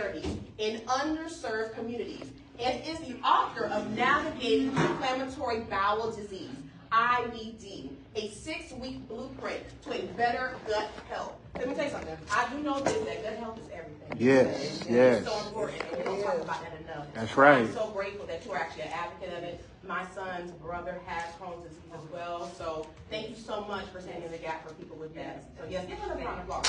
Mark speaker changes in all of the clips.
Speaker 1: disparities in underserved communities and is the author of Navigating Inflammatory Bowel Disease, IBD, a 6-week blueprint to a better gut health. Let me tell you something. I do know this, that gut health is everything.
Speaker 2: Yes,
Speaker 1: and
Speaker 2: yes.
Speaker 1: It's so important, and we don't talk about that enough.
Speaker 2: That's right.
Speaker 1: I'm so grateful that you are actually an advocate of it. My son's brother has Crohn's disease as well, so thank you so much for standing in the gap for people with that. So yes, give us a round of applause.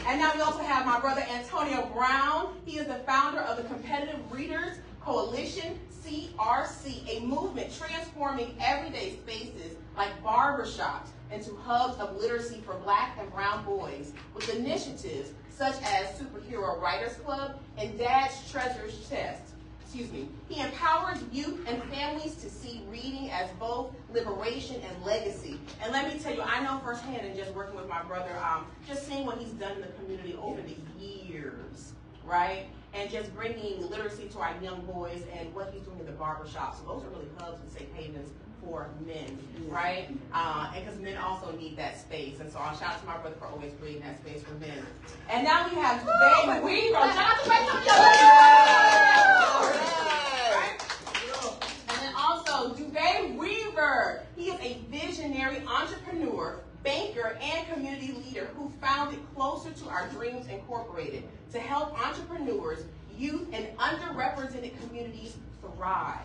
Speaker 1: And now we also have my brother Antonio Brown. He is the founder of the Competitive Readers Coalition, CRC, a movement transforming everyday spaces like barbershops into hubs of literacy for Black and brown boys with initiatives such as Superhero Writers Club and Dad's Treasures Chest. He empowers youth and families to see reading as both liberation and legacy. And let me tell you, I know firsthand in just working with my brother, just seeing what he's done in the community over the years, right? And just bringing literacy to our young boys and what he's doing in the barbershop. So those are really hubs and safe havens for men, right? And because men also need that space. And so I'll shout out to my brother for always creating that space for men. And now we have Dave Weaver. Shout out to my And then also Dave Weaver. He is a visionary entrepreneur, banker, and community leader who founded Closer to Our Dreams Incorporated to help entrepreneurs, youth, and underrepresented communities thrive.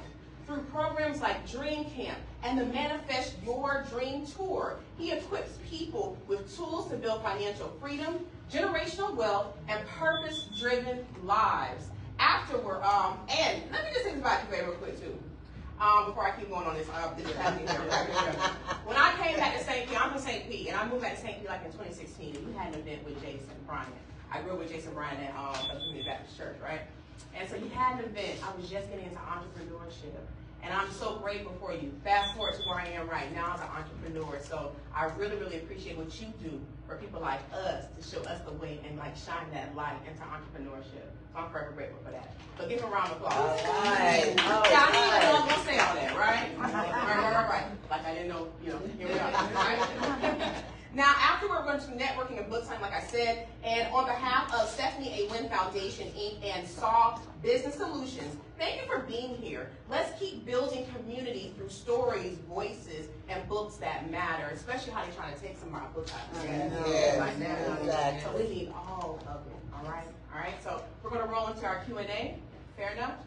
Speaker 1: Through programs like Dream Camp and the Manifest Your Dream Tour, he equips people with tools to build financial freedom, generational wealth, and purpose-driven lives. Afterward, and let me just say this about you real quick too. Before I keep going on this, this is happening here. When I came back to St. Pete, I'm from St. Pete, and I moved back to St. Pete like in 2016, and we had an event with Jason Bryant. I grew up with Jason Bryant at the Community Baptist Church, right? And so he had an event. I was just getting into entrepreneurship. And I'm so grateful for you. Fast forward to where I am right now as an entrepreneur. So I really, really appreciate what you do for people like us to show us the way and like shine that light into entrepreneurship. So I'm forever grateful for that. So give him a round of applause.
Speaker 3: All right.
Speaker 1: Yeah, I didn't even know I was going to say all that, right? Right. Like I didn't know, here we are. Right? Now, after we're going to networking and book signing, like I said, and on behalf of Stephanie A. Wynn Foundation, Inc. and SAW Business Solutions, thank you for being here. Let's keep building community through stories, voices, and books that matter, especially how they're trying to take some of our books out there. Right now. Exactly. So we need all of it, all right? All right, so we're going to roll into our Q&A. Fair enough?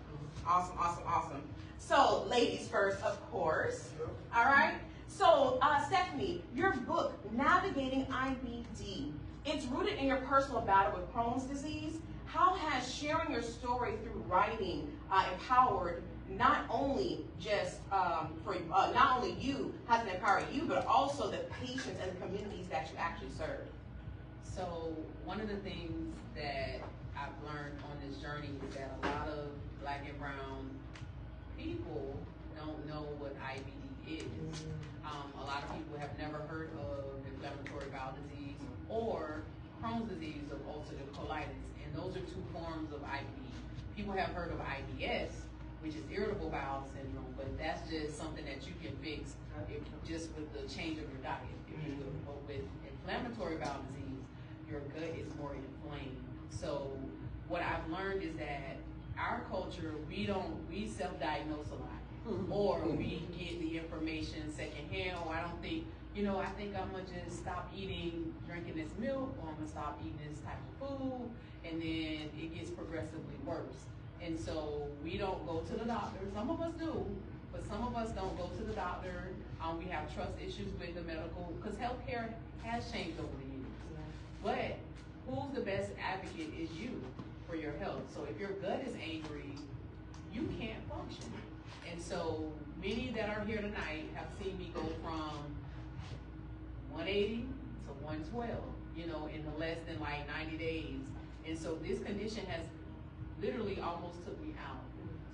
Speaker 1: Awesome. So, ladies first, of course. All right? So, Stephanie, your book, Navigating IBD, it's rooted in your personal battle with Crohn's disease. How has sharing your story through writing empowered not only just not only you, has it empowered you, but also the patients and the communities that you actually serve?
Speaker 4: So, one of the things that I've learned on this journey is that a lot of Black and brown people don't know what IBD is. A lot of people have never heard of inflammatory bowel disease or Crohn's disease or ulcerative colitis, and those are two forms of IBD. People have heard of IBS, which is irritable bowel syndrome, but that's just something that you can fix just with the change of your diet, if you will. But with inflammatory bowel disease, your gut is more inflamed. So what I've learned is that our culture, we self-diagnose a lot. Or we get the information secondhand, or I don't think, I think I'm gonna just stop drinking this milk, or I'm gonna stop eating this type of food, and then it gets progressively worse. And so we don't go to the doctor. Some of us do, but some of us don't go to the doctor. We have trust issues with the medical, because healthcare has changed over the years. But who's the best advocate is you for your health. So if your gut is angry, you can't function. And so many that are here tonight have seen me go from 180 to 112, in the less than like 90 days. And so this condition has literally almost took me out.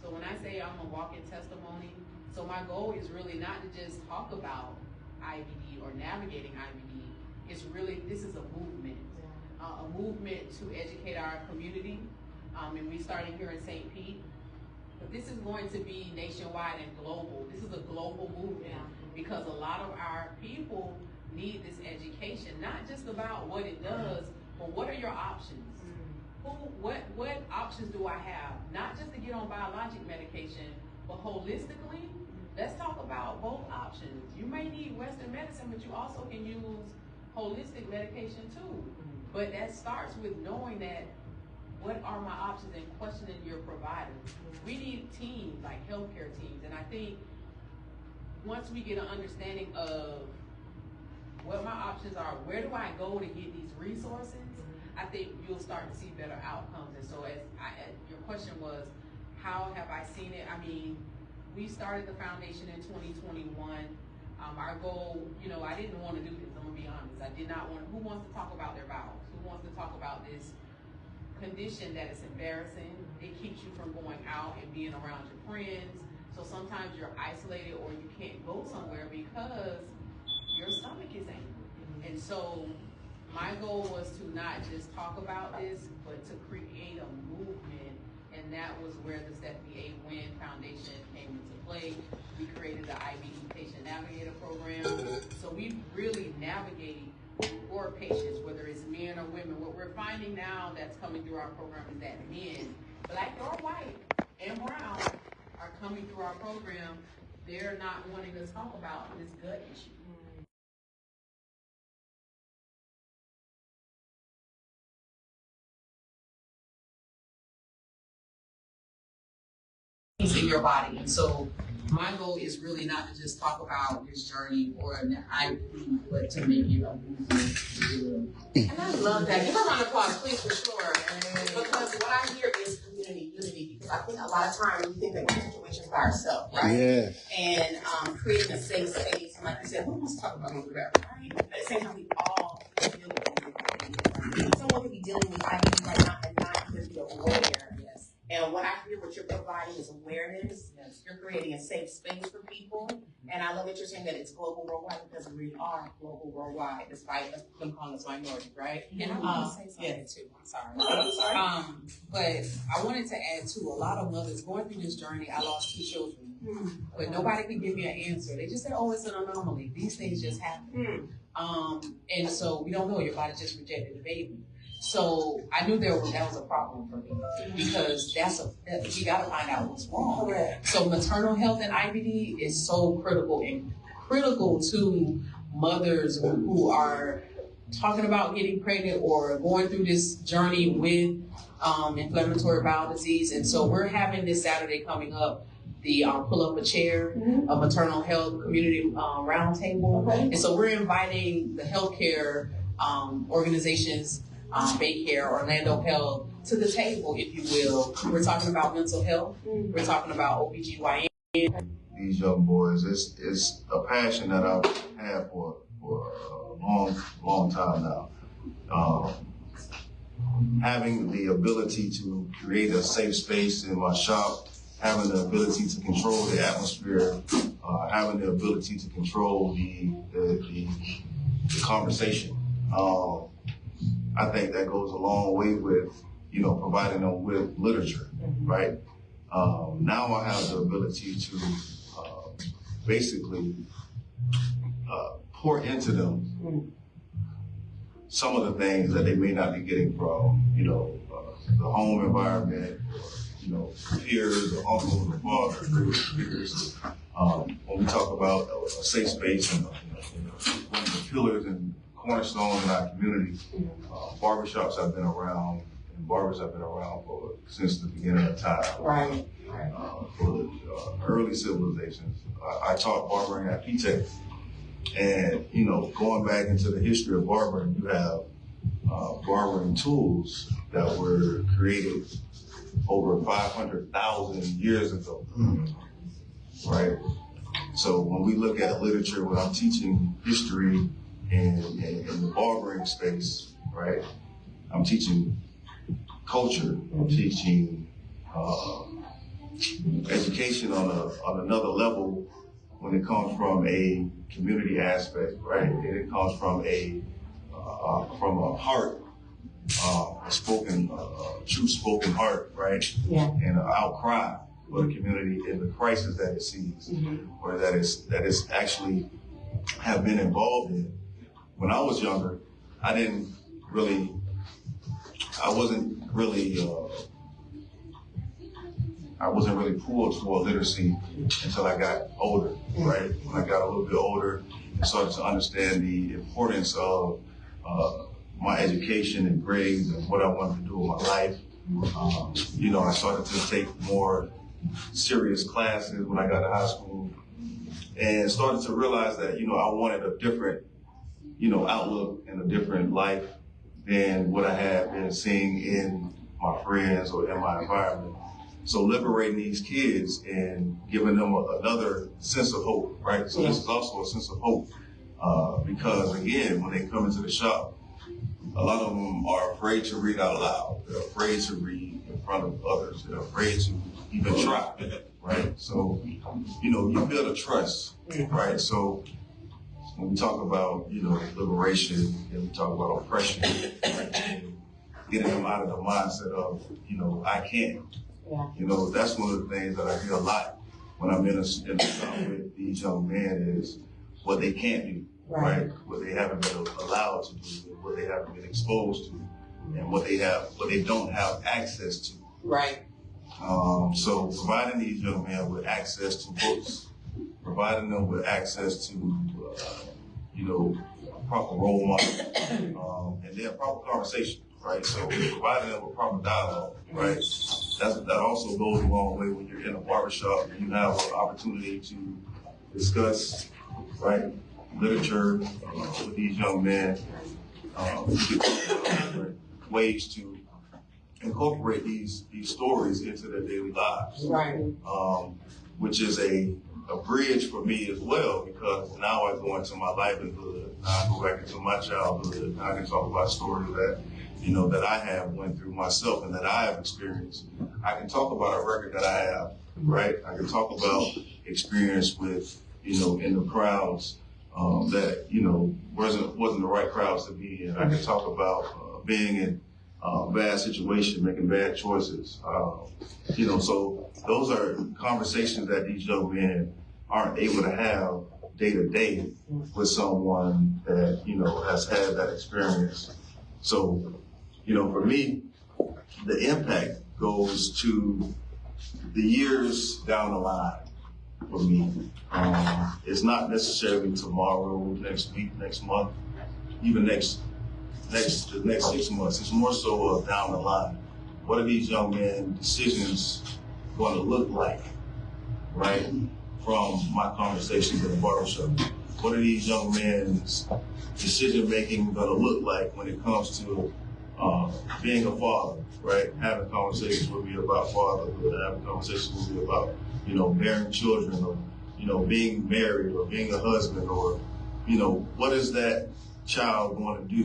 Speaker 4: So when I say I'm a walking testimony, so my goal is really not to just talk about IBD or navigating IBD. It's really, this is a movement to educate our community. And we started here in St. Pete. But this is going to be nationwide and global. This is a global movement because a lot of our people need this education, not just about what it does, but what are your options? What options do I have? Not just to get on biologic medication, but holistically, let's talk about both options. You may need Western medicine, but you also can use holistic medication too. But that starts with knowing that what are my options and questioning your provider. We need teams, like healthcare teams, and I think once we get an understanding of what my options are, where do I go to get these resources, I think you'll start to see better outcomes. And so as your question was, how have I seen it? I mean, we started the foundation in 2021. Our goal, you know, I didn't want to do this, I'm gonna be honest. I did not want, who wants to talk about their bowels? Who wants to talk about this condition that is embarrassing? It keeps you from going out and being around your friends. So sometimes you're isolated or you can't go somewhere because your stomach is angry. And so my goal was to not just talk about this, but to create a movement. And that was where the Stephanie A. Wynn Foundation came into play. We created the IBD Patient Navigator Program. So we really navigate for patients, whether it's men or women. What we're finding now that's coming through our program is that men, black or white and brown, are coming through our program. They're not wanting to talk about this gut issue. In your body. And so my goal is really not to just talk about this journey or an IBD, but to make it a movement.
Speaker 1: And I love that. Give a round of applause, please, for sure. Because what I hear is community unity. Because I think a lot of times we think that we're in situations by ourselves, right?
Speaker 2: Yeah.
Speaker 1: And creating a safe space. And like you said, who wants to talk about mental health, right? At the same time, we all deal with it. Someone could be dealing with IBD right now and not even be aware. Yes. And what I hear, what you're providing is awareness. Yes. You're creating a safe space for people. And I love that you're saying that it's global worldwide, because we are global worldwide, despite them calling us minorities, right?
Speaker 4: And I want to say something too. I'm sorry. But I wanted to add too, a lot of mothers going through this journey, I lost 2 children, but nobody could give me an answer. They just said, oh, it's an anomaly. These things just happen. And so we don't know, your body just rejected the baby. So I knew that was a problem for me, because we got to find out what's wrong. Correct. So maternal health and IBD is so critical, and critical to mothers who are talking about getting pregnant or going through this journey with inflammatory bowel disease. And so we're having this Saturday coming up, the Pull Up a Chair, a maternal health community roundtable. Okay. And so we're inviting the healthcare organizations, Baycare, Orlando Health, to the table, if you will. We're talking about mental health. We're talking about OBGYN.
Speaker 2: These young boys, it's a passion that I've had for a long time now. Having the ability to create a safe space in my shop, having the ability to control the atmosphere, having the ability to control the conversation. I think that goes a long way with, providing them with literature, right? Now I have the ability to basically pour into them some of the things that they may not be getting from, the home environment, peers, or uncles, or fathers, peers. When we talk about a safe space and one of the pillars and cornerstones in our community, barbershops have been around, and barbers have been around since the beginning of time.
Speaker 1: Right.
Speaker 2: For the early civilizations. I taught barbering at P-Tech, and going back into the history of barbering, you have barbering tools that were created over 500,000 years ago, right? So when we look at literature, when I'm teaching history in the barbering space, right, I'm teaching culture, I'm teaching education on another level when it comes from a community aspect, right? And it comes from a heart, true spoken heart, right? Yeah. And an outcry for the community and the crisis that it sees, or that it's actually have been involved in. When I was younger, I didn't really I wasn't really pulled toward literacy until I got older, right? When I got a little bit older and started to understand the importance of my education and grades and what I wanted to do with my life. I started to take more serious classes when I got to high school and started to realize that, I wanted a different, outlook and a different life than what I had been seeing in my friends or in my environment. So liberating these kids and giving them another sense of hope, right? So this is also a sense of hope because, again, when they come into the shop, a lot of them are afraid to read out loud. They're afraid to read in front of others. They're afraid to even try, right? So, you build a trust, right? So when we talk about, liberation and we talk about oppression, right? And getting them out of the mindset of, I can't. That's one of the things that I hear a lot when I'm in the shop with these young men is what they can't do, right? What they haven't been allowed to do, what they haven't been exposed to, and what they don't have access to.
Speaker 1: Right.
Speaker 2: So providing these young men with access to books, providing them with access to, proper role models, and then proper conversation, right? So providing them with proper dialogue, right? That also goes a long way when you're in a barbershop and you have an opportunity to discuss, right, literature with these young men. You can talk about different ways to incorporate these stories into their daily lives,
Speaker 1: right?
Speaker 2: Which is a bridge for me as well, because now I go into my livelihood, I go back into my childhood, I can talk about stories that, that I have went through myself and that I have experienced. I can talk about a record that I have, right? I can talk about experience with, in the crowds that, wasn't the right crowds to be in. I can talk about being in bad situation, making bad choices. So those are conversations that these young men aren't able to have day to day with someone that, has had that experience. So, for me, the impact goes to the years down the line for me. It's not necessarily tomorrow, next week, next month, even the next 6 months. It's more so down the line. What are these young men's decisions going to look like, right? From my conversations in the barbershop. What are these young men's decision making going to look like when it comes to being a father, right? Having conversations with me about fatherhood, having conversations with me about, bearing children or, being married or being a husband or, what is that child going to do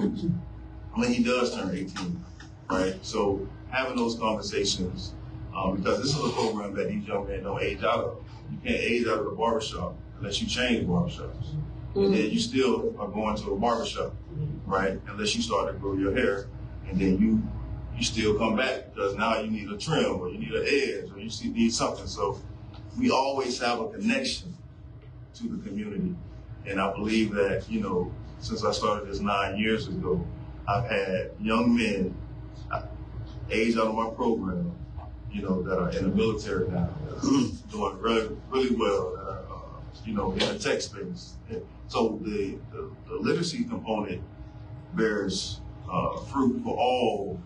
Speaker 2: when he does turn 18, right? So having those conversations, because this is a program that these young men don't age out of. You can't age out of the barbershop unless you change barbershops. And then you still are going to a barbershop, right? Unless you start to grow your hair, and then you still come back because now you need a trim or you need an edge or you need something. So we always have a connection to the community. And I believe that, since I started this 9 years ago, I've had young men age out of my program, that are in the military now, that are doing really, really well, that are, in the tech space. And so the literacy component bears fruit for all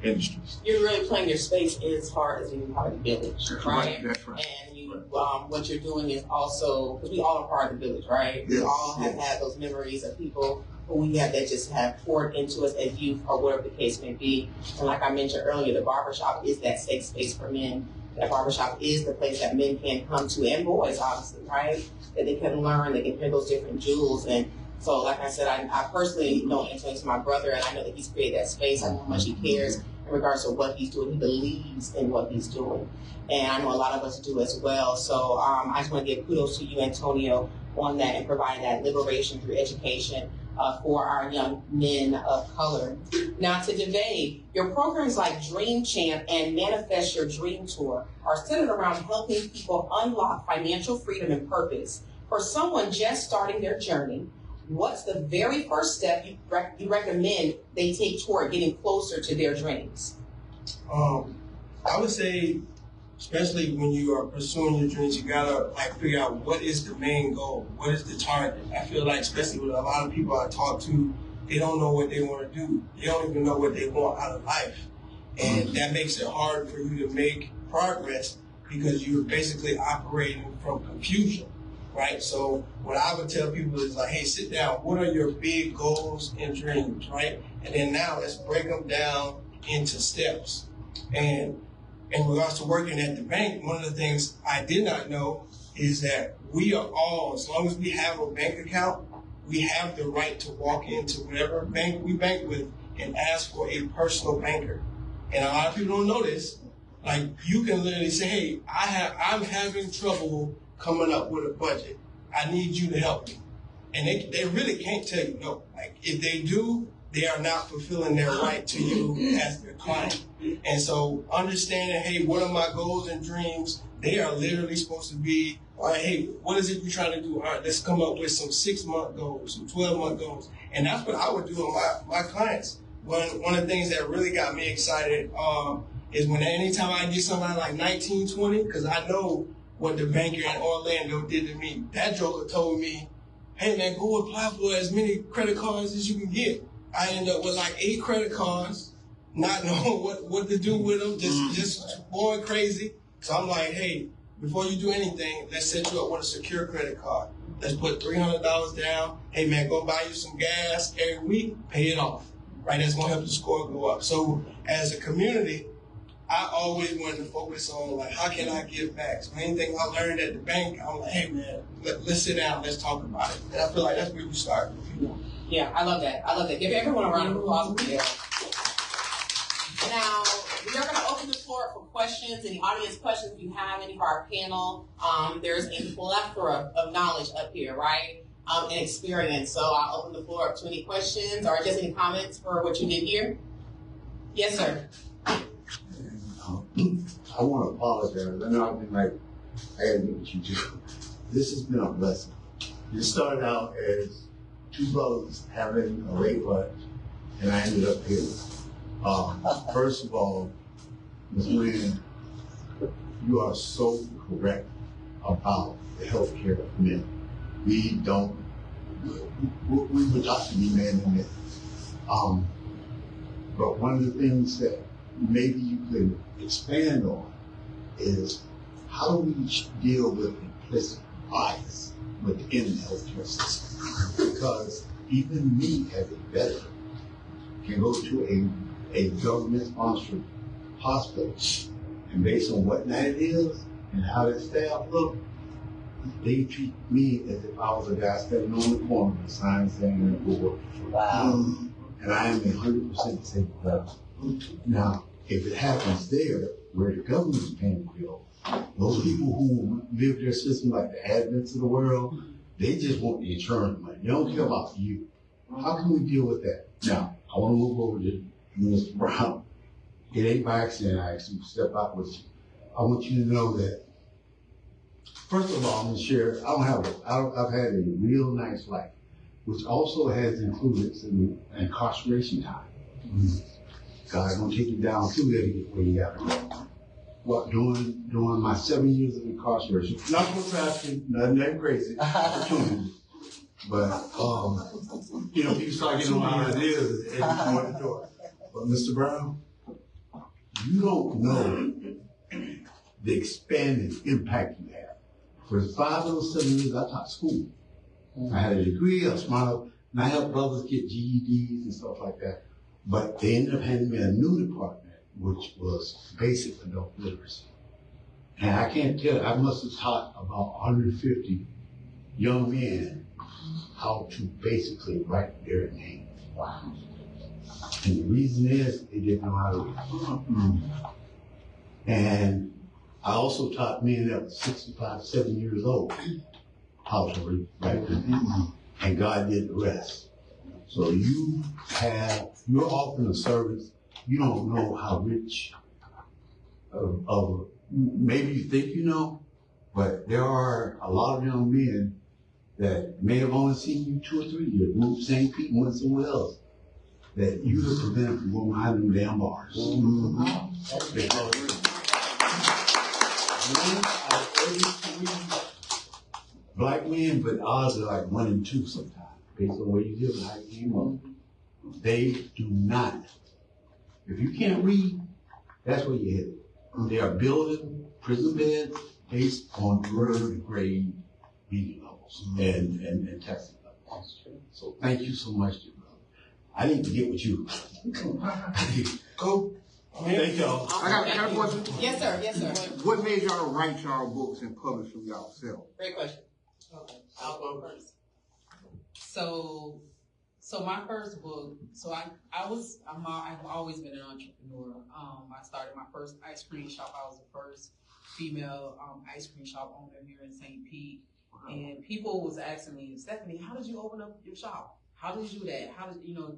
Speaker 2: industries.
Speaker 1: You're really playing your space as far as being part of the village, right?
Speaker 2: That's right.
Speaker 1: And you, what you're doing is also, because we all are part of the village, right?
Speaker 2: Yes,
Speaker 1: we all have had those memories of people who we have that just have poured into us as youth or whatever the case may be. And like I mentioned earlier, the barbershop is that safe space for men. That barbershop is the place that men can come to, and boys, obviously, right? That they can learn, they can hear those different jewels. And so, like I said, I personally know Antonio's my brother, and I know that he's created that space. I know how much he cares in regards to what he's doing. He believes in what he's doing. And I know a lot of us do as well. So I just want to give kudos to you, Antonio, on that and providing that liberation through education for our young men of color. Now to Devay, your programs like Dream Champ and Manifest Your Dream Tour are centered around helping people unlock financial freedom and purpose. For someone just starting their journey, what's the very first step you recommend they take toward getting closer to their dreams?
Speaker 3: I would say, especially when you are pursuing your dreams, you gotta figure out what is the main goal, what is the target. I feel like, especially with a lot of people I talk to, they don't know what they want to do. They don't even know what they want out of life, and that makes it hard for you to make progress because you're basically operating from confusion, right? So what I would tell people is like, hey, sit down. What are your big goals and dreams, right? And then now let's break them down into steps. And in regards to working at the bank, one of the things I did not know is that we are all, as long as we have a bank account, we have the right to walk into whatever bank we bank with and ask for a personal banker. And a lot of people don't know this. Like, you can literally say, hey, I'm having trouble coming up with a budget. I need you to help me. And they really can't tell you no. Like, if they do, they are not fulfilling their right to you as their client. And so understanding, hey, what are my goals and dreams? They are literally supposed to be, all right, hey, what is it you're trying to do? All right, let's come up with some 6-month goals, some 12-month goals. And that's what I would do with my clients. One of the things that really got me excited is when anytime I get somebody like 1920, because I know what the banker in Orlando did to me. That joker told me, hey man, go apply for as many credit cards as you can get. I ended up with like 8 credit cards, not knowing what to do with them, just going crazy. So I'm like, hey, before you do anything, let's set you up with a secure credit card. Let's put $300 down. Hey man, go buy you some gas every week, pay it off. Right, that's gonna help the score go up. So as a community, I always wanted to focus on like, how can I give back? So anything I learned at the bank, I'm like, hey man, let's sit down, let's talk about it. And I feel like that's where you start.
Speaker 1: Yeah, I love that. I love that. Give everyone a round of applause. Yeah. Now, we are going to open the floor for questions. Any audience questions if you have any for our panel. There's a plethora of knowledge up here, right? And experience. So I'll open the floor up to any questions or just any comments for what you did here. Yes, sir.
Speaker 5: I want to apologize. I know I've been like, I gotta do what you do. This has been a blessing. It started out as 2 brothers having a late lunch, and I ended up here. First of all, Ms. Wynn, you are so correct about the health care of men. We were taught to be men and men. But one of the things that maybe you could expand on is how do we deal with implicit bias within the healthcare system? Because even me as a veteran can go to a government-sponsored hospital, and based on what night it is and how that staff look, they treat me as if I was a guy standing on the corner with a sign saying that we're working for. Wow. And I am 100% disabled veteran. Now, if it happens there, where the government is paying the bill, those people who live their system like the Advents of the world, they just want the insurance money. They don't care about you. How can we deal with that? Now, I want to move over to Mr. Brown. It ain't by accident I asked you to step out with you. I want you to know that, first of all, I'm going to share, I've had a real nice life, which also has included some incarceration time. God's going to take you down through there to get where you got to go. What, during my 7 years of incarceration, not for trafficking, nothing that crazy, opportunity. But, people start getting my ideas as you go in the door. But Mr. Brown, you don't know the expanded impact you have. For 5 of those 7 years, I taught school. I had a degree, I was smart, and I helped brothers get GEDs and stuff like that. But they ended up handing me a new department, which was basic adult literacy. And I can't tell you, I must have taught about 150 young men how to basically write their name. Wow. And the reason is they didn't know how to read. And I also taught men that were 65, 70 years old how to read, write their name. And God did the rest. So you're offering a service, you don't know how rich maybe you think you know, but there are a lot of young men that may have only seen you 2 or 3 years, moved St. Pete and went somewhere else, that you have prevented from going behind them damn bars. Mm-hmm. Because 1 out of every 3 black men, but odds are like 1 in 2 sometimes, based on where you live and how you came up. They do not. If you can't read, that's where you're headed. They are building prison beds based on 3rd grade reading levels and testing levels. So thank you so much, dear brother. I need to get with you.
Speaker 3: Cool. Thank y'all.
Speaker 6: I got a question.
Speaker 1: Yes, sir. Yes, sir.
Speaker 6: What made y'all write y'all books and publish them yourself?
Speaker 1: Great question.
Speaker 4: Okay, I'll go first. So my first book, I've always been an entrepreneur. I started my first ice cream shop. I was the first female ice cream shop owner here in St. Pete. And people was asking me, Stephanie, how did you open up your shop? How did you do that?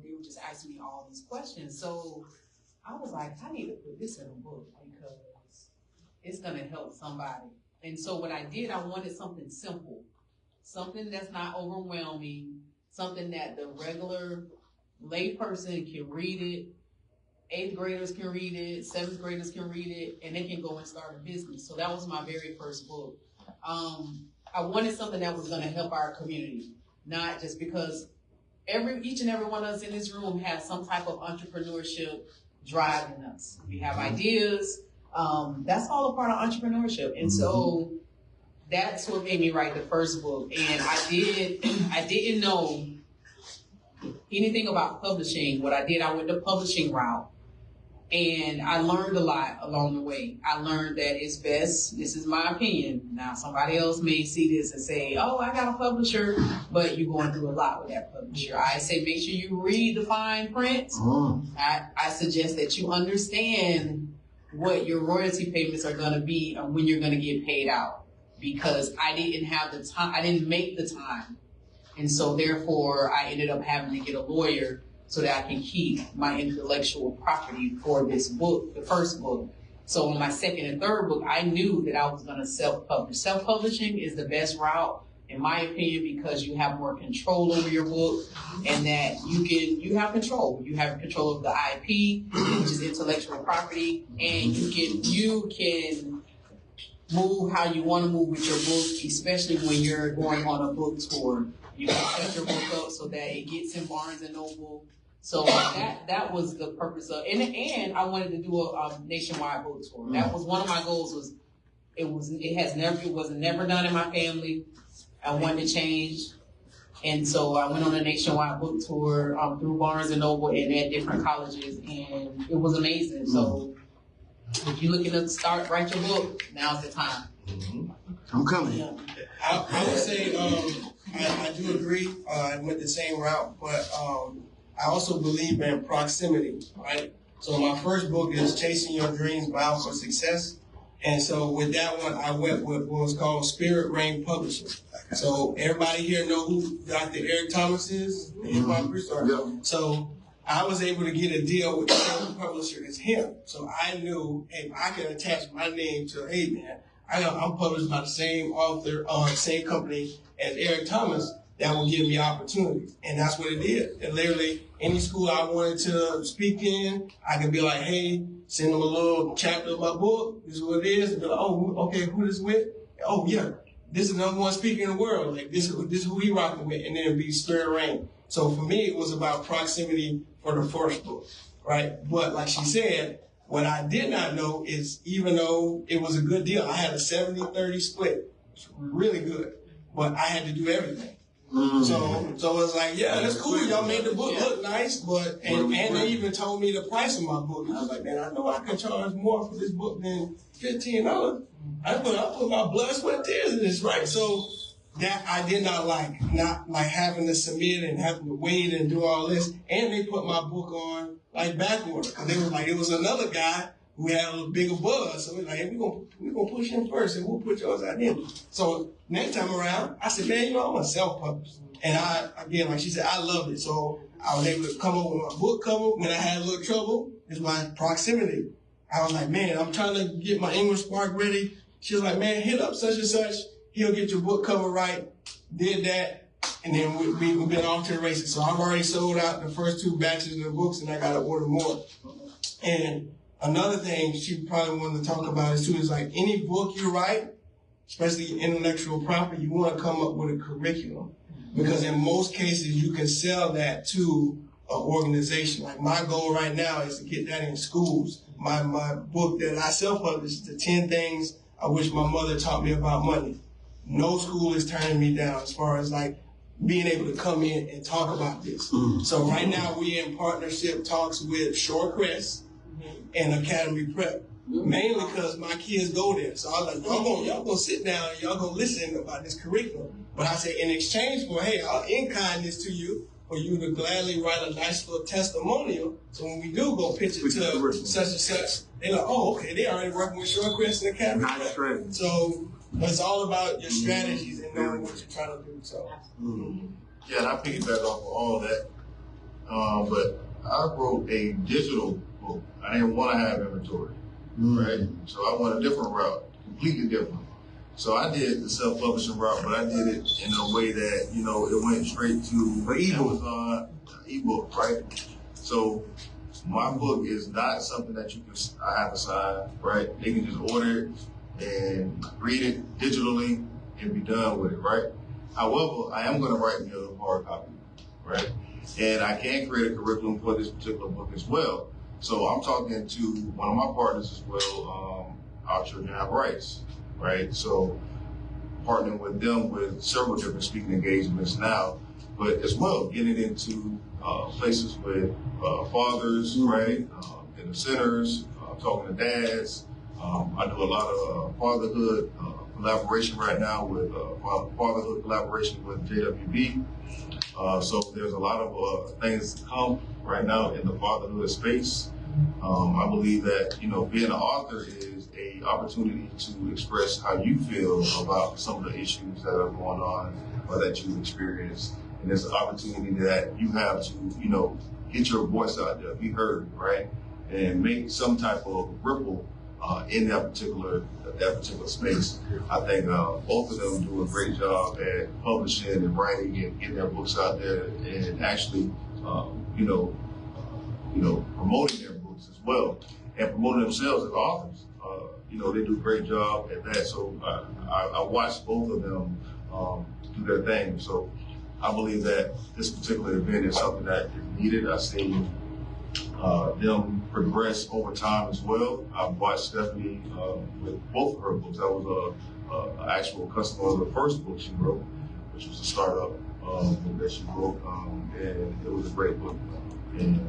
Speaker 4: They were just asking me all these questions. So I was like, I need to put this in a book because it's gonna help somebody. And so what I did, I wanted something simple, something that's not overwhelming, something that the regular lay person can read it, 8th graders can read it, 7th graders can read it, and they can go and start a business. So that was my very first book. I wanted something that was gonna help our community, not just because each and every one of us in this room has some type of entrepreneurship driving us. We have ideas. That's all a part of entrepreneurship. And so that's what made me write the first book. And I didn't know anything about publishing. What I did, I went the publishing route. And I learned a lot along the way. I learned that it's best, this is my opinion. Now, somebody else may see this and say, oh, I got a publisher, but you're going through a lot with that publisher. I say make sure you read the fine print. I suggest that you understand what your royalty payments are going to be and when you're going to get paid out. Because I didn't have the time, I didn't make the time. And so therefore, I ended up having to get a lawyer so that I can keep my intellectual property for this book, the first book. So on my second and third book, I knew that I was going to self-publish. Self-publishing is the best route, in my opinion, because you have more control over your book and that you have control. You have control of the IP, which is intellectual property, and you can move how you want to move with your book, especially when you're going on a book tour. You can set your book up so that it gets in Barnes and Noble. So that was the purpose of, and I wanted to do a nationwide book tour. That was one of my goals. It was never done in my family. I wanted to change, and so I went on a nationwide book tour through Barnes and Noble and at different colleges, and it was amazing. So if you're looking to write your book, now's the time.
Speaker 6: I'm coming.
Speaker 4: Yeah.
Speaker 3: I would say I do agree. I went the same route, but I also believe in proximity, right? So my first book is Chasing Your Dreams, Bound for Success. And so with that one, I went with what was called Spirit Rain Publishing. So everybody here know who Dr. Eric Thomas is? So I was able to get a deal with the same publisher as him. So I knew, hey, I can attach my name to, hey man, I'm published by the same author, same company as Eric Thomas. That will give me opportunities. And that's what it did. And literally, any school I wanted to speak in, I could be like, hey, send them a little chapter of my book. This is what it is. And be like, oh, okay, who this with? Oh, yeah, this is the number one speaker in the world. Like, this is who he rocking with. And then it'd be Spirit Rain. So for me, it was about proximity for the first book, right? But like she said, what I did not know is even though it was a good deal, I had a 70-30 split. It's really good. But I had to do everything. So it's like, yeah, that's cool. Y'all made the book look nice, but and they even told me the price of my book. And I was like, man, I know I can charge more for this book than $15. I put my blood, sweat, and tears in this, right? So that I did not like having to submit and having to wait and do all this. And they put my book on like back order because they were like, it was another guy who had a bigger buzz. So we're like, hey, we're gonna push him first and we'll put yours out then. So next time around, I said, man, I'm gonna self-publish. And again, like she said, I loved it. So I was able to come up with my book cover. When I had a little trouble, it's my proximity. I was like, man, I'm trying to get my English Spark ready. She was like, man, hit up such and such. He'll get your book cover right. did that, and then we've been off to the races. So I've already sold out the first 2 batches of the books, and I got to order more. And another thing she probably wanted to talk about is too is like any book you write, especially intellectual property, you want to come up with a curriculum, because in most cases you can sell that to an organization. Like my goal right now is to get that in schools. My book that I self-published, the 10 things I wish my mother taught me about money. No school is turning me down as far as like being able to come in and talk about this. So right now we're in partnership talks with Shorecrest and Academy Prep. Mainly because my kids go there. So I was like, y'all gonna sit down and y'all gonna listen about this curriculum. But I said, in exchange for, hey, I'll in-kind this to you, for you to gladly write a nice little testimonial. So when we do go pitch it to such and such, they're like, oh, okay, they already working with Shorecrest and Academy Prep. So it's all about your strategies and knowing what you're trying to do. So
Speaker 2: Yeah, and I piggyback off of all that. But I wrote a digital book. I didn't want to have inventory. Right? So I went a different route, completely different. So I did the self-publishing route, but I did it in a way that, you know, it went straight to Amazon ebook, right? So my book is not something that I have to sign, right? They can just order it and read it digitally and be done with it, right? However, I am going to write me a hard copy, right? And I can create a curriculum for this particular book as well. So I'm talking to one of my partners as well, Our Children Have Rights, right? So partnering with them with several different speaking engagements now, but as well getting into places with fathers, right? In the centers, talking to dads. I do a lot of fatherhood collaboration right now with fatherhood collaboration with JWB. So there's a lot of things to come right now in the fatherhood space. I believe that, you know, being an author is a opportunity to express how you feel about some of the issues that are going on or that you've experienced. And it's an opportunity that you have to, you know, get your voice out there, be heard, right? And make some type of ripple in that particular space. I think both of them do a great job at publishing and writing and getting their books out there and actually, promoting their books as well and promoting themselves as authors. You know, they do a great job at that. So I watched both of them do their thing. So I believe that this particular event is something that is needed. I've seen them progress over time as well. I've watched Stephanie with both of her books. I was an actual customer of the first book she wrote, which was a startup that she wrote, and it was a great book. And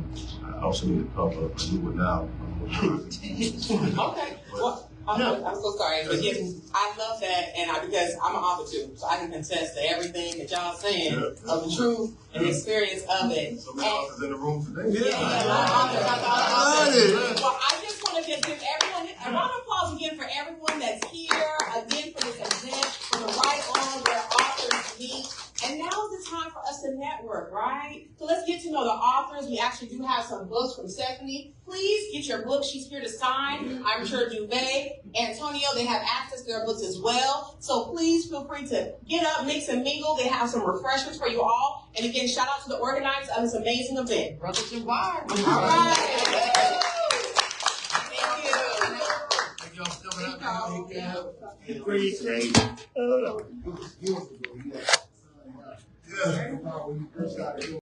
Speaker 2: I also need to cover a new one now.
Speaker 1: Okay. Well, I'm so sorry, but yes, I love that, and because I'm an author too, so I can contest to everything that y'all saying of the truth and the experience of it.
Speaker 2: So many authors in the room today.
Speaker 1: Yeah, a lot of authors. Well, I just want to just give everyone a round of applause again for everyone that's here again for this event, for the Right On where authors meet. And now is the time for us to network, right? So let's get to know the authors. We actually do have some books from Stephanie. Please get your book. She's here to sign. I'm sure Duvet, Antonio, they have access to their books as well. So please feel free to get up, mix and mingle. They have some refreshments for you all. And again, shout out to the organizers of this amazing event. Brothers and Wire. All right. Thank you.
Speaker 2: Thank y'all for coming out.
Speaker 5: Thank you.